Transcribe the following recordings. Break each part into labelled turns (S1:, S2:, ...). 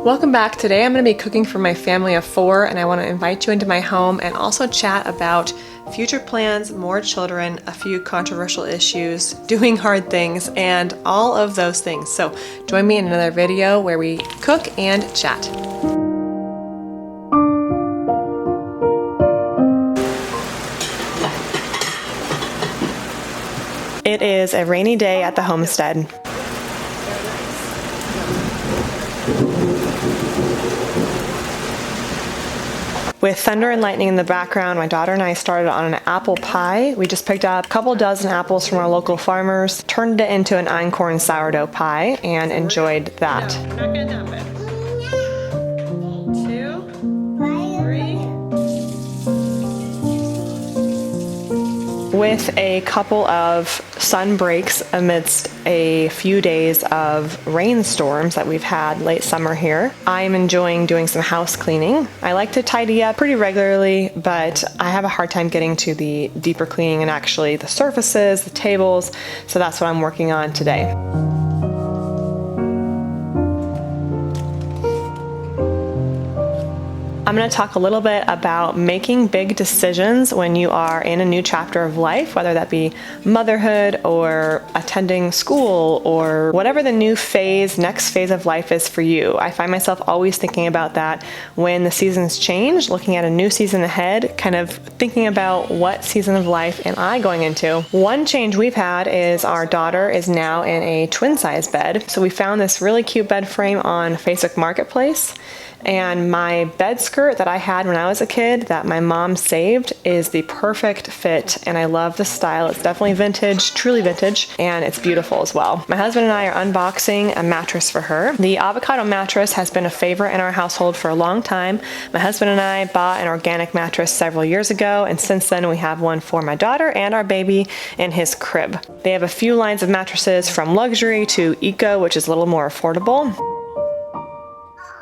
S1: Welcome back. Today I'm going to be cooking for my family of 4, and I want to invite you into my home and also chat about future plans, more children, a few controversial issues, doing hard things, and all of those things. So join me in another video where we cook and chat. It is a rainy day at the homestead. With thunder and lightning in the background, my daughter and I started on an apple pie. We just picked up a couple dozen apples from our local farmers, turned it into an einkorn sourdough pie, and enjoyed that. No, we're not gonna dump it. 2, 3. With a couple of sun breaks amidst a few days of rainstorms that we've had late summer here, I'm enjoying doing some house cleaning. I like to tidy up pretty regularly, but I have a hard time getting to the deeper cleaning and actually the surfaces, the tables, so that's what I'm working on today. I'm going to talk a little bit about making big decisions when you are in a new chapter of life, whether that be motherhood or attending school or whatever the new phase, next phase of life is for you. I find myself always thinking about that when the seasons change, looking at a new season ahead, kind of thinking about what season of life am I going into. One change we've had is our daughter is now in a twin size bed. So we found this really cute bed frame on Facebook Marketplace. And my bed skirt that I had when I was a kid that my mom saved is the perfect fit, and I love the style. It's definitely vintage, truly vintage, and it's beautiful as well. My husband and I are unboxing a mattress for her. The avocado mattress has been a favorite in our household for a long time. My husband and I bought an organic mattress several years ago, and since then we have one for my daughter and our baby in his crib. They have a few lines of mattresses from luxury to eco, which is a little more affordable.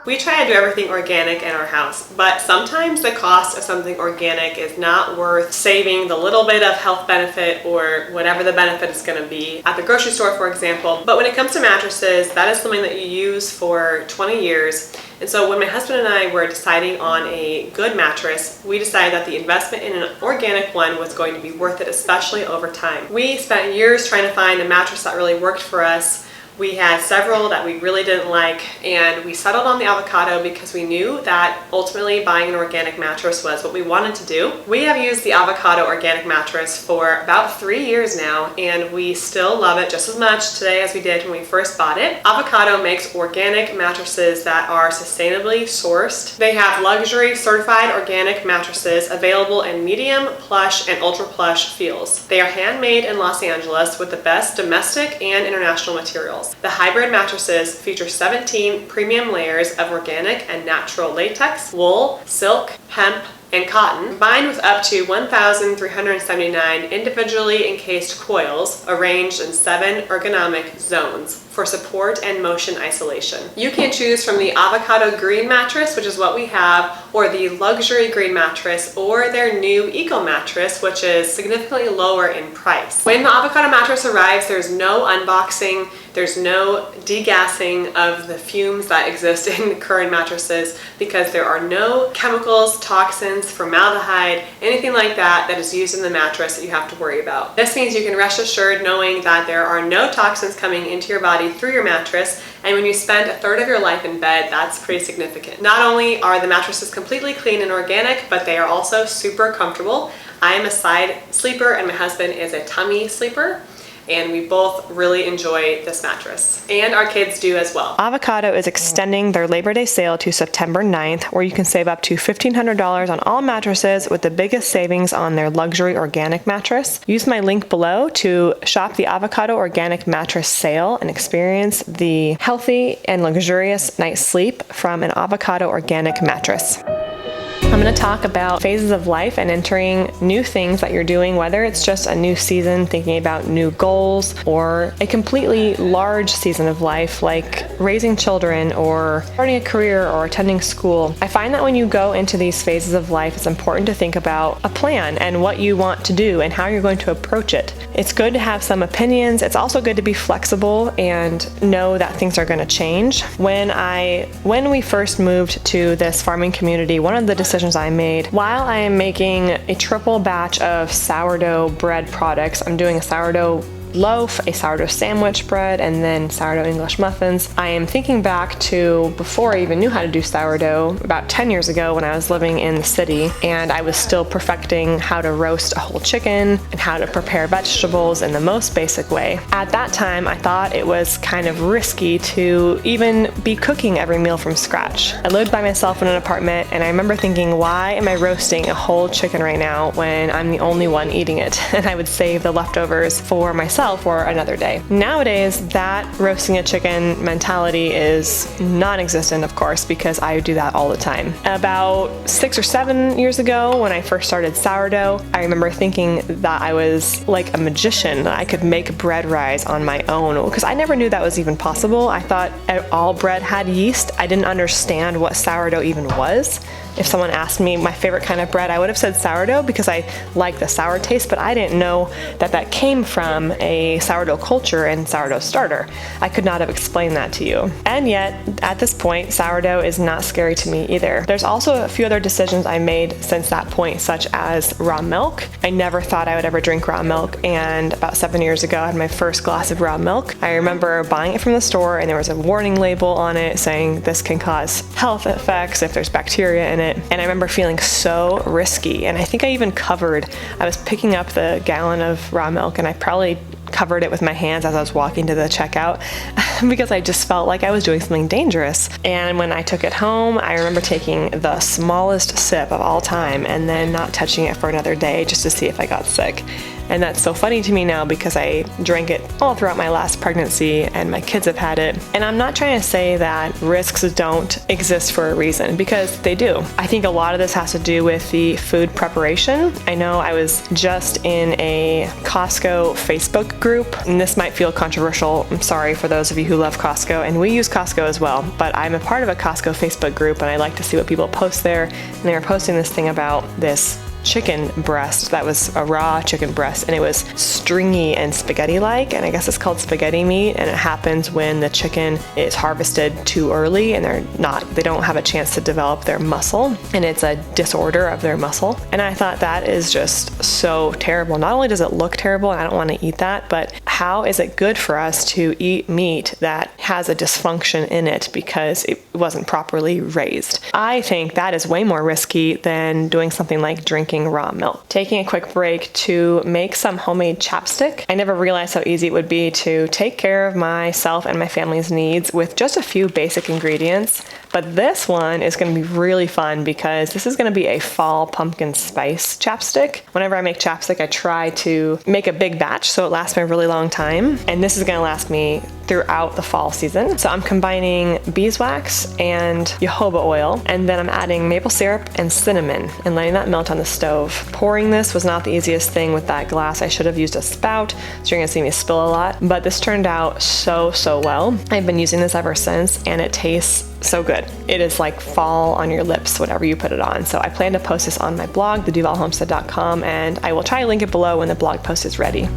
S1: We try to do everything organic in our house, but sometimes the cost of something organic is not worth saving the little bit of health benefit or whatever the benefit is going to be at the grocery store, for example. But when it comes to mattresses, that is something that you use for 20 years. And so when my husband and I were deciding on a good mattress, we decided that the investment in an organic one was going to be worth it, especially over time. We spent years trying to find a mattress that really worked for us. We had several that we really didn't like, and we settled on the avocado because we knew that ultimately buying an organic mattress was what we wanted to do. We have used the avocado organic mattress for about 3 years now, and we still love it just as much today as we did when we first bought it. Avocado makes organic mattresses that are sustainably sourced. They have luxury certified organic mattresses available in medium, plush, and ultra plush feels. They are handmade in Los Angeles with the best domestic and international materials. The hybrid mattresses feature 17 premium layers of organic and natural latex, wool, silk, hemp, and cotton, combined with up to 1,379 individually encased coils arranged in 7 ergonomic zones for support and motion isolation. You can choose from the avocado green mattress, which is what we have, or the luxury green mattress, or their new eco mattress, which is significantly lower in price. When the avocado mattress arrives, there's no unboxing, there's no degassing of the fumes that exist in the current mattresses because there are no chemicals, toxins, formaldehyde, anything like that that is used in the mattress that you have to worry about. This means you can rest assured knowing that there are no toxins coming into your body through your mattress, and when you spend a third of your life in bed, that's pretty significant. Not only are the mattresses completely clean and organic, but they are also super comfortable. I am a side sleeper and my husband is a tummy sleeper, and we both really enjoy this mattress. And our kids do as well. Avocado is extending their Labor Day sale to September 9th, where you can save up to $1,500 on all mattresses with the biggest savings on their luxury organic mattress. Use my link below to shop the avocado organic mattress sale and experience the healthy and luxurious night's sleep from an avocado organic mattress. I'm going to talk about phases of life and entering new things that you're doing, whether it's just a new season, thinking about new goals, or a completely large season of life like raising children or starting a career or attending school. I find that when you go into these phases of life, it's important to think about a plan and what you want to do and how you're going to approach it. It's good to have some opinions. It's also good to be flexible and know that things are going to change. When we first moved to this farming community, one of the decisions I made while I am making a triple batch of sourdough bread products, I'm doing a sourdough loaf, a sourdough sandwich bread, and then sourdough English muffins. I am thinking back to before I even knew how to do sourdough, about 10 years ago when I was living in the city, and I was still perfecting how to roast a whole chicken and how to prepare vegetables in the most basic way. At that time, I thought it was kind of risky to even be cooking every meal from scratch. I lived by myself in an apartment, and I remember thinking, why am I roasting a whole chicken right now when I'm the only one eating it? And I would save the leftovers for myself or another day. Nowadays, that roasting a chicken mentality is non-existent, of course, because I do that all the time. About 6 or 7 years ago, when I first started sourdough, I remember thinking that I was like a magician, that I could make bread rise on my own, because I never knew that was even possible. I thought all bread had yeast. I didn't understand what sourdough even was. If someone asked me my favorite kind of bread, I would have said sourdough because I like the sour taste, but I didn't know that that came from a sourdough culture and sourdough starter. I could not have explained that to you. And yet, at this point, sourdough is not scary to me either. There's also a few other decisions I made since that point, such as raw milk. I never thought I would ever drink raw milk, and about 7 years ago, I had my first glass of raw milk. I remember buying it from the store, and there was a warning label on it saying this can cause health effects if there's bacteria in it. And I remember feeling so risky. And I think I was picking up the gallon of raw milk, and I probably covered it with my hands as I was walking to the checkout because I just felt like I was doing something dangerous. And when I took it home, I remember taking the smallest sip of all time and then not touching it for another day just to see if I got sick. And that's so funny to me now because I drank it all throughout my last pregnancy and my kids have had it. And I'm not trying to say that risks don't exist for a reason, because they do. I think a lot of this has to do with the food preparation. I know I was just in a Costco Facebook group, and this might feel controversial. I'm sorry for those of you who love Costco, and we use Costco as well, but I'm a part of a Costco Facebook group and I like to see what people post there. And they were posting this thing about this chicken breast that was a raw chicken breast, and it was stringy and spaghetti-like, and I guess it's called spaghetti meat, and it happens when the chicken is harvested too early and they don't have a chance to develop their muscle, and it's a disorder of their muscle. And I thought that is just so terrible. Not only does it look terrible and I don't want to eat that, but how is it good for us to eat meat that has a dysfunction in it because it wasn't properly raised? I think that is way more risky than doing something like drinking raw milk. Taking a quick break to make some homemade chapstick. I never realized how easy it would be to take care of myself and my family's needs with just a few basic ingredients. But this one is going to be really fun because this is going to be a fall pumpkin spice chapstick. Whenever I make chapstick, I try to make a big batch so it lasts me a really long time. And this is going to last me throughout the fall season. So I'm combining beeswax and jojoba oil, and then I'm adding maple syrup and cinnamon and letting that melt on the stove. Pouring this was not the easiest thing with that glass. I should have used a spout, so you're gonna see me spill a lot, but this turned out so well. I've been using this ever since, and it tastes so good. It is like fall on your lips whenever you put it on. So I plan to post this on my blog, theduvallhomestead.com, and I will try to link it below when the blog post is ready.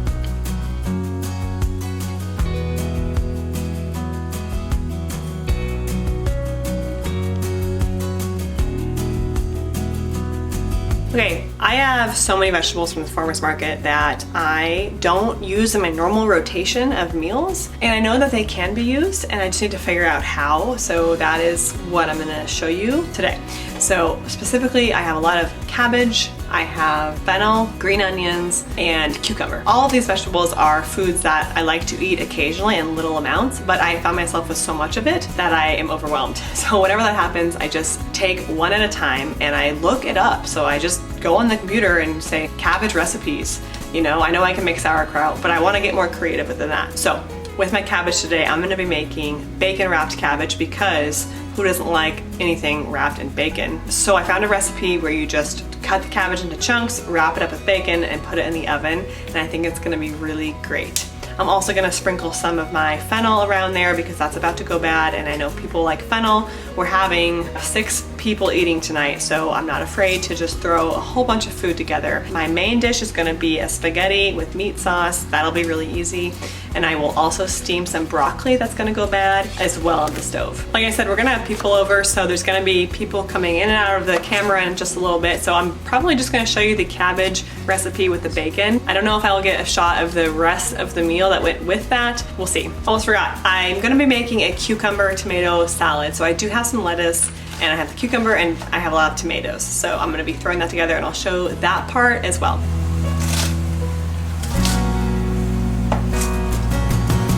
S1: Okay, I have so many vegetables from the farmer's market that I don't use in my normal rotation of meals, and I know that they can be used, and I just need to figure out how, so that is what I'm gonna show you today. So specifically, I have a lot of cabbage, I have fennel, green onions, and cucumber. All of these vegetables are foods that I like to eat occasionally in little amounts, but I found myself with so much of it that I am overwhelmed. So whenever that happens, I just take one at a time and I look it up. So I just go on the computer and say cabbage recipes. You know I can make sauerkraut, but I want to get more creative than that. So With my cabbage today, I'm gonna be making bacon wrapped cabbage because who doesn't like anything wrapped in bacon? So I found a recipe where you just cut the cabbage into chunks, wrap it up with bacon, and put it in the oven, and I think it's gonna be really great. I'm also gonna sprinkle some of my fennel around there because that's about to go bad, and I know people like fennel. We're having 6 people eating tonight, so I'm not afraid to just throw a whole bunch of food together. My main dish is gonna be a spaghetti with meat sauce. That'll be really easy. And I will also steam some broccoli that's gonna go bad as well on the stove. Like I said, we're gonna have people over, so there's gonna be people coming in and out of the camera in just a little bit, so I'm probably just gonna show you the cabbage recipe with the bacon. I don't know if I will get a shot of the rest of the meal that went with that. We'll see. Almost forgot. I'm gonna be making a cucumber tomato salad. So I do have some lettuce, and I have the cucumber, and I have a lot of tomatoes. So I'm gonna be throwing that together, and I'll show that part as well.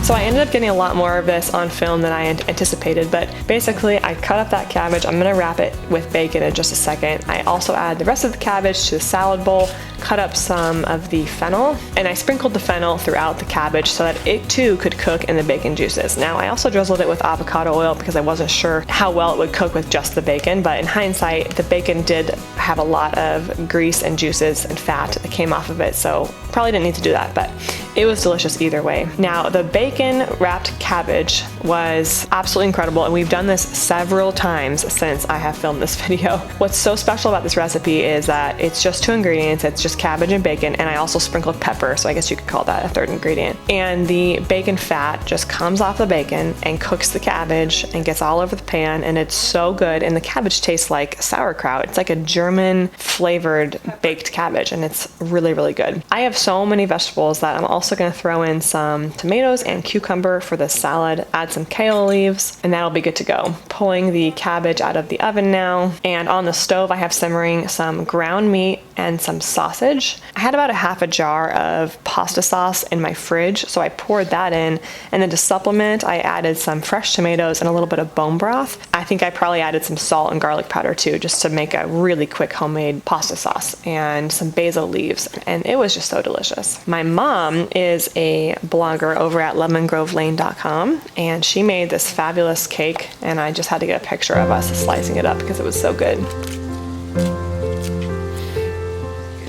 S1: So I ended up getting a lot more of this on film than I anticipated, but basically I cut up that cabbage. I'm gonna wrap it with bacon in just a second. I also add the rest of the cabbage to the salad bowl, cut up some of the fennel, and I sprinkled the fennel throughout the cabbage so that it too could cook in the bacon juices. Now I also drizzled it with avocado oil because I wasn't sure how well it would cook with just the bacon, but in hindsight, the bacon did have a lot of grease and juices and fat that came off of it, so probably didn't need to do that, but it was delicious either way. Now the bacon wrapped cabbage was absolutely incredible, and we've done this several times since I have filmed this video. What's so special about this recipe is that it's just 2 ingredients. It's just cabbage and bacon, and I also sprinkled pepper, so I guess you could call that a 3rd ingredient. And the bacon fat just comes off the bacon and cooks the cabbage and gets all over the pan, and it's so good. And the cabbage tastes like sauerkraut. It's like a German flavored baked cabbage, and it's really, really good. I have so many vegetables that I'm also gonna throw in some tomatoes and cucumber for the salad, add some kale leaves, and that'll be good to go. Pulling the cabbage out of the oven now, and on the stove I have simmering some ground meat and some sausage. I had about a half a jar of pasta sauce in my fridge, so I poured that in, and then to supplement I added some fresh tomatoes and a little bit of bone broth. I think I probably added some salt and garlic powder too, just to make a really quick homemade pasta sauce, and some basil leaves, and it was just so delicious. My mom is a blogger over at lemongrovelane.com, and she made this fabulous cake, and I just had to get a picture of us slicing it up because it was so good.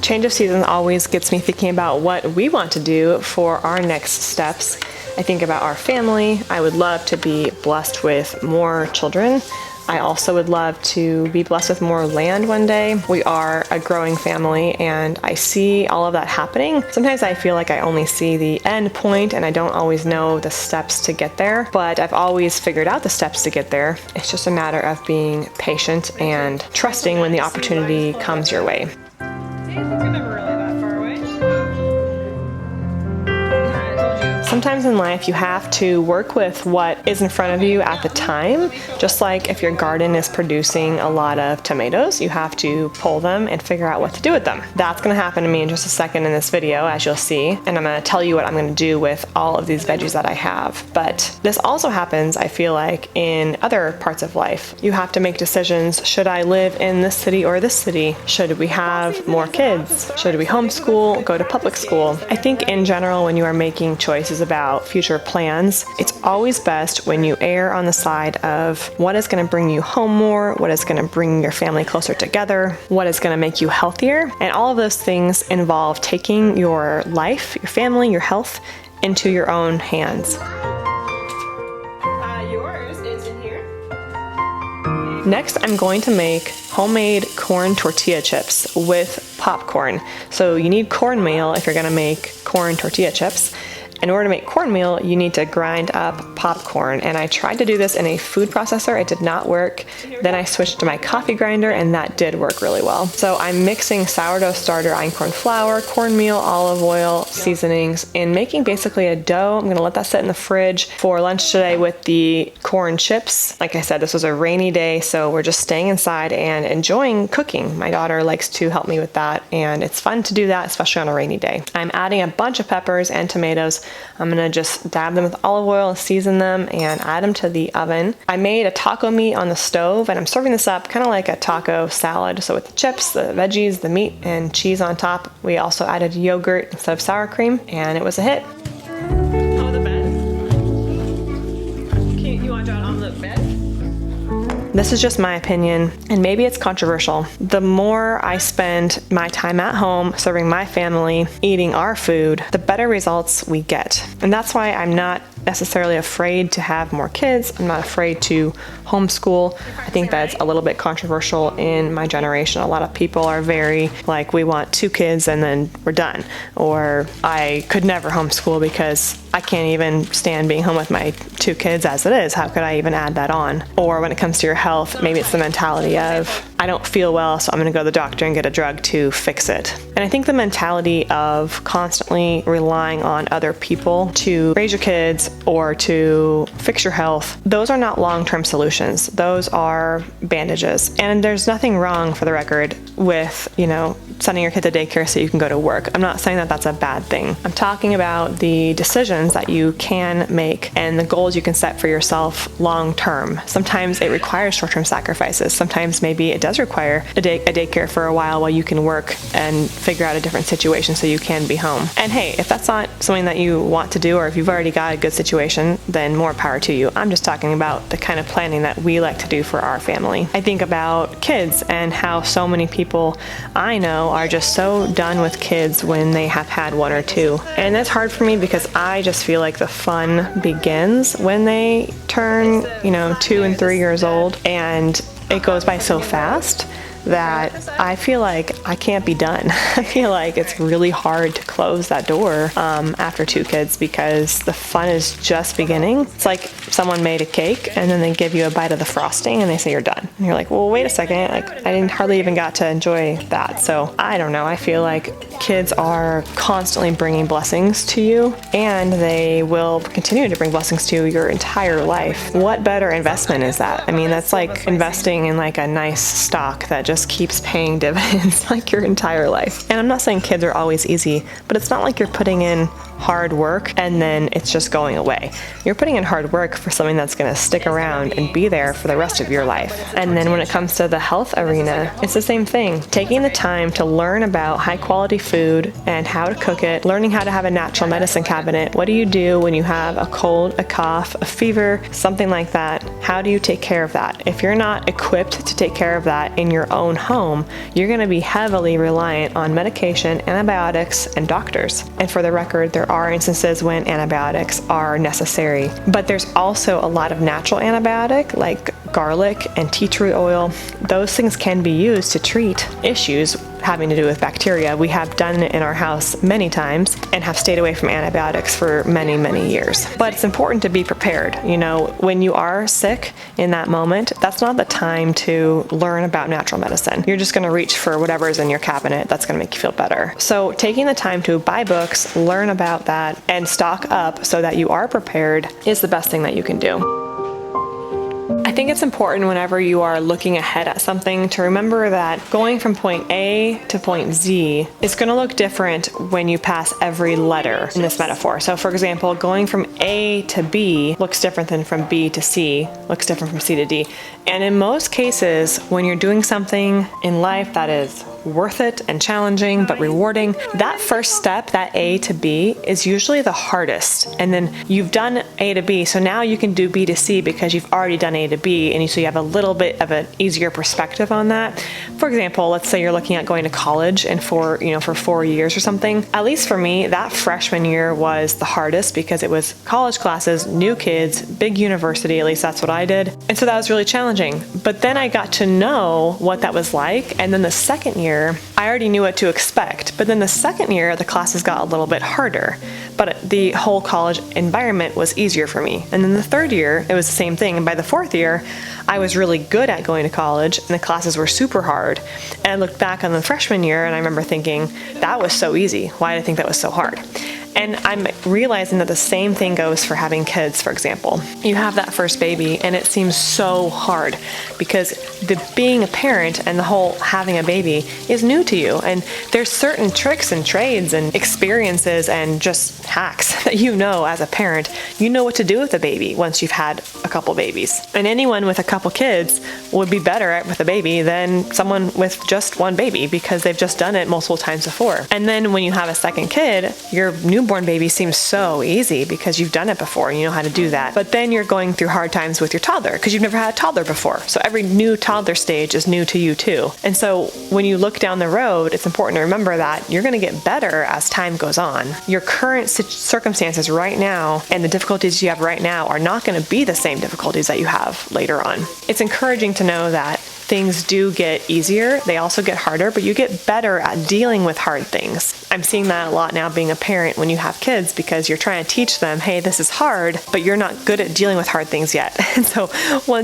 S1: Change of season always gets me thinking about what we want to do for our next steps. I think about our family. I would love to be blessed with more children. I also would love to be blessed with more land one day. We are a growing family, and I see all of that happening. Sometimes I feel like I only see the end point and I don't always know the steps to get there, but I've always figured out the steps to get there. It's just a matter of being patient and trusting when the opportunity comes your way. Sometimes in life you have to work with what is in front of you at the time. Just like if your garden is producing a lot of tomatoes, you have to pull them and figure out what to do with them. That's gonna happen to me in just a second in this video, as you'll see, and I'm gonna tell you what I'm gonna do with all of these veggies that I have. But this also happens, I feel like, in other parts of life. You have to make decisions. Should I live in this city or this city? Should we have more kids? Should we homeschool, go to public school? I think in general, when you are making choices about future plans, it's always best when you err on the side of what is going to bring you home more, what is going to bring your family closer together, what is going to make you healthier. And all of those things involve taking your life, your family, your health into your own hands. Yours is in here. Next, I'm going to make homemade corn tortilla chips with popcorn. So you need cornmeal if you're going to make corn tortilla chips. In order to make cornmeal, you need to grind up popcorn, and I tried to do this in a food processor. It did not work. Then I switched to my coffee grinder, and that did work really well. So I'm mixing sourdough starter einkorn flour, cornmeal, olive oil, seasonings, and making basically a dough. I'm gonna let that sit in the fridge for lunch today with the corn chips. Like I said, this was a rainy day, so we're just staying inside and enjoying cooking. My daughter likes to help me with that, and it's fun to do that, especially on a rainy day. I'm adding a bunch of peppers and tomatoes. I'm gonna just dab them with olive oil, season them, and add them to the oven. I made a taco meat on the stove, and I'm serving this up kind of like a taco salad. So with the chips, the veggies, the meat, and cheese on top. We also added yogurt instead of sour cream, and it was a hit. Oh, the bed. This is just my opinion, and maybe it's controversial. The more I spend my time at home serving my family, eating our food, the better results we get. And that's why I'm not necessarily afraid to have more kids. I'm not afraid to homeschool. I think that's a little bit controversial in my generation. A lot of people are very like, we want 2 kids and then we're done. Or I could never homeschool because I can't even stand being home with my 2 kids as it is. How could I even add that on? Or when it comes to your health, maybe it's the mentality of, I don't feel well, so I'm gonna go to the doctor and get a drug to fix it. And I think the mentality of constantly relying on other people to raise your kids or to fix your health, those are not long-term solutions. Those are bandages. And there's nothing wrong, for the record, with, sending your kid to daycare so you can go to work. I'm not saying that that's a bad thing. I'm talking about the decisions that you can make and the goals you can set for yourself long-term. Sometimes it requires short-term sacrifices. Sometimes maybe it does require a daycare for a while you can work and figure out a different situation so you can be home. And hey, if that's not something that you want to do, or if you've already got a good situation, then more power to you. I'm just talking about the kind of planning that we like to do for our family. I think about kids and how so many people I know are just so done with kids when they have had 1 or 2. And that's hard for me because I just feel like the fun begins when they turn, 2 and 3 years old, and it goes by so fast that I feel like I can't be done. I feel like it's really hard to close that door after 2 kids because the fun is just beginning. It's like someone made a cake and then they give you a bite of the frosting and they say you're done. And you're like, well, wait a second. Like, I didn't hardly even got to enjoy that. So I don't know. I feel like kids are constantly bringing blessings to you, and they will continue to bring blessings to you your entire life. What better investment is that? I mean, that's like investing in like a nice stock that just keeps paying dividends like your entire life. And I'm not saying kids are always easy, but it's not like you're putting in hard work and then it's just going away. You're putting in hard work for something that's going to stick around and be there for the rest of your life. And then when it comes to the health arena, it's the same thing. Taking the time to learn about high quality food and how to cook it, learning how to have a natural medicine cabinet. What do you do when you have a cold, a cough, a fever, something like that? How do you take care of that? If you're not equipped to take care of that in your own home, you're going to be heavily reliant on medication, antibiotics, and doctors. And for the record, there are instances when antibiotics are necessary, but there's also a lot of natural antibiotic like garlic and tea tree oil. Those things can be used to treat issues having to do with bacteria. We have done it in our house many times and have stayed away from antibiotics for many, many years. But it's important to be prepared. When you are sick in that moment, that's not the time to learn about natural medicine. You're just going to reach for whatever is in your cabinet that's going to make you feel better. So taking the time to buy books, learn about that, and stock up so that you are prepared is the best thing that you can do. I think it's important whenever you are looking ahead at something to remember that going from point A to point Z is going to look different when you pass every letter in this metaphor. So for example, going from A to B looks different than from B to C, looks different from C to D. And in most cases, when you're doing something in life that is worth it and challenging but rewarding, that first step, that A to B, is usually the hardest. And then you've done A to B, so now you can do B to C because you've already done A to B, and so you have a little bit of an easier perspective on that. For example, let's say you're looking at going to college and for 4 years or something. At least for me, that freshman year was the hardest because it was college classes, new kids, big university, at least that's what I did. And so that was really challenging. But then I got to know what that was like, and then the second year, I already knew what to expect. But then the second year, the classes got a little bit harder, but the whole college environment was easier for me. And then the third year, it was the same thing. And by the fourth year, I was really good at going to college, and the classes were super hard. And I looked back on the freshman year, and I remember thinking, that was so easy. Why did I think that was so hard? And I'm realizing that the same thing goes for having kids, for example. You have that first baby and it seems so hard because being a parent and the whole having a baby is new to you. And there's certain tricks and trades and experiences and just hacks that as a parent. You know what to do with a baby once you've had a couple babies. And anyone with a couple kids would be better with a baby than someone with just one baby because they've just done it multiple times before. And then when you have a second kid, your newborn newborn baby seems so easy because you've done it before and you know how to do that. But then you're going through hard times with your toddler because you've never had a toddler before. So every new toddler stage is new to you too. And so when you look down the road, it's important to remember that you're going to get better as time goes on. Your current circumstances right now and the difficulties you have right now are not going to be the same difficulties that you have later on. It's encouraging to know that things do get easier. They also get harder, but you get better at dealing with hard things. I'm seeing that a lot now being a parent when you have kids, because you're trying to teach them, hey, this is hard, but you're not good at dealing with hard things yet. And so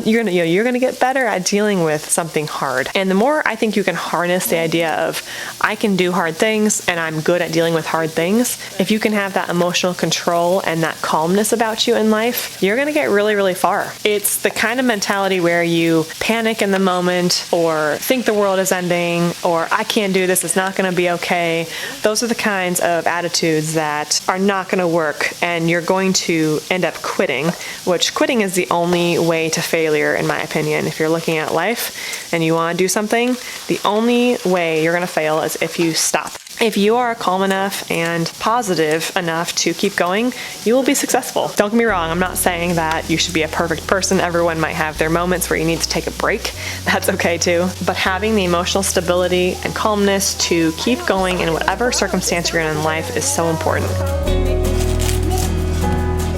S1: you're gonna get better at dealing with something hard. And the more I think you can harness the idea of, I can do hard things and I'm good at dealing with hard things, if you can have that emotional control and that calmness about you in life, you're gonna get really, really far. It's the kind of mentality where you panic in the moment, or think the world is ending, or I can't do this, it's not going to be okay. Those are the kinds of attitudes that are not going to work, and you're going to end up quitting, which quitting is the only way to failure, in my opinion. If you're looking at life and you want to do something, the only way you're going to fail is if you stop. If you are calm enough and positive enough to keep going, you will be successful. Don't get me wrong, I'm not saying that you should be a perfect person. Everyone might have their moments where you need to take a break. That's okay too. But having the emotional stability and calmness to keep going in whatever circumstance you're in life is so important.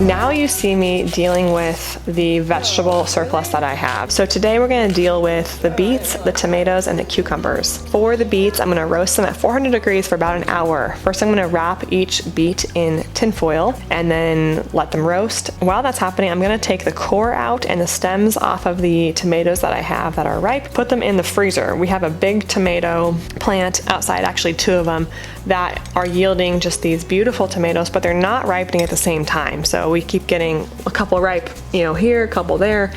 S1: Now you see me dealing with the vegetable surplus that I have. So today we're going to deal with the beets, the tomatoes, and the cucumbers. For the beets, I'm going to roast them at 400 degrees for about an hour. First, I'm going to wrap each beet in tin foil and then let them roast. While that's happening, I'm going to take the core out and the stems off of the tomatoes that I have that are ripe, put them in the freezer. We have a big tomato plant outside, actually 2 of them, that are yielding just these beautiful tomatoes, but they're not ripening at the same time. So we keep getting a couple ripe, here, a couple there.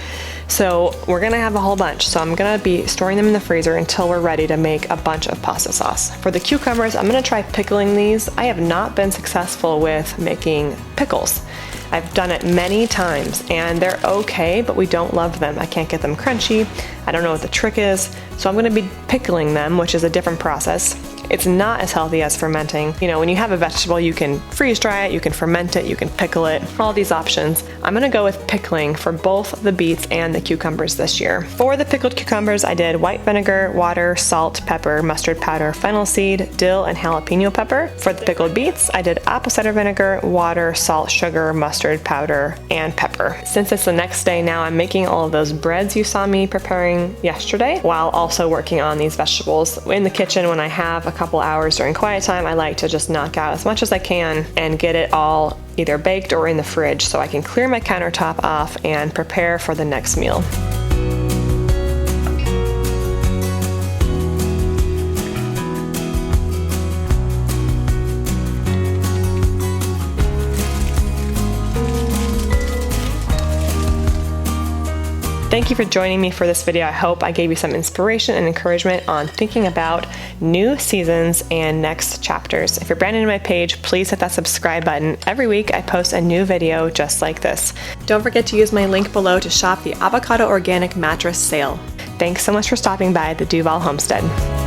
S1: So we're gonna have a whole bunch. So I'm gonna be storing them in the freezer until we're ready to make a bunch of pasta sauce. For the cucumbers, I'm gonna try pickling these. I have not been successful with making pickles. I've done it many times and they're okay, but we don't love them. I can't get them crunchy. I don't know what the trick is. So I'm gonna be pickling them, which is a different process. It's not as healthy as fermenting. When you have a vegetable, you can freeze dry it, you can ferment it, you can pickle it, all these options. I'm gonna go with pickling for both the beets and the cucumbers this year. For the pickled cucumbers, I did white vinegar, water, salt, pepper, mustard powder, fennel seed, dill, and jalapeno pepper. For the pickled beets, I did apple cider vinegar, water, salt, sugar, mustard powder, and pepper. Since it's the next day now, I'm making all of those breads you saw me preparing yesterday, while also working on these vegetables. In the kitchen, when I have a couple hours during quiet time, I like to just knock out as much as I can and get it all either baked or in the fridge so I can clear my countertop off and prepare for the next meal. Thank you for joining me for this video. I hope I gave you some inspiration and encouragement on thinking about new seasons and next chapters. If you're brand new to my page, please hit that subscribe button. Every week I post a new video just like this. Don't forget to use my link below to shop the avocado organic mattress sale. Thanks so much for stopping by the Duvall Homestead.